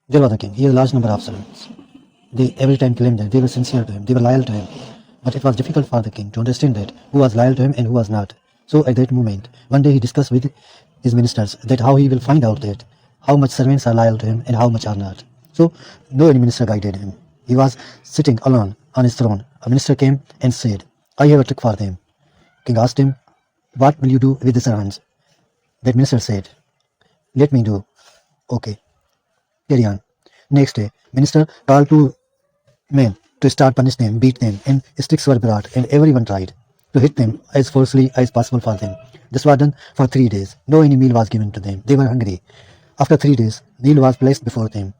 There was a king. He had a large number of servants. They every time claimed that they were sincere to him, they were loyal to him. But it was difficult for the king to understand that who was loyal to him and who was not. So at that moment, one day he discussed with his ministers that how he will find out that how much servants are loyal to him and how much are not. So no any minister guided him. He was sitting alone on his throne. A minister came and said, I have a trick for them. King asked him, what will you do with the servants? That minister said, let me do. Okay, carry on. Next day, minister called two men to start punish them, beat them, and sticks were brought, and everyone tried to hit them as forcefully as possible for them. This was done for 3 days. No any meal was given to them. They were hungry. After 3 days, meal was placed before them,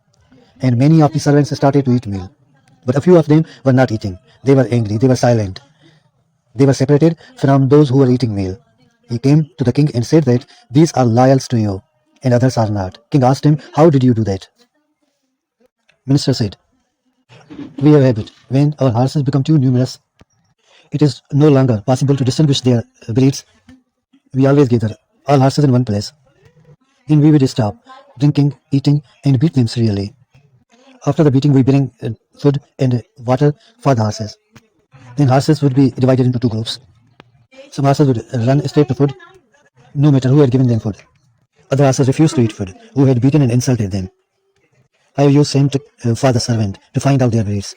and many of the servants started to eat meal. But a few of them were not eating. They were angry. They were silent. They were separated from those who were eating meal. He came to the king and said that these are loyals to you, and others are not. King asked him, how did you do that? Minister said, we have a habit. When our horses become too numerous, it is no longer possible to distinguish their breeds. We always gather all horses in one place. Then we would stop drinking, eating, and beat them severely. After the beating, we bring food and water for the horses. Then horses would be divided into two groups. Some horses would run straight to food, no matter who had given them food. Other horses refused to eat food, who had beaten and insulted them. I have used same trick for the servant to find out their breeds.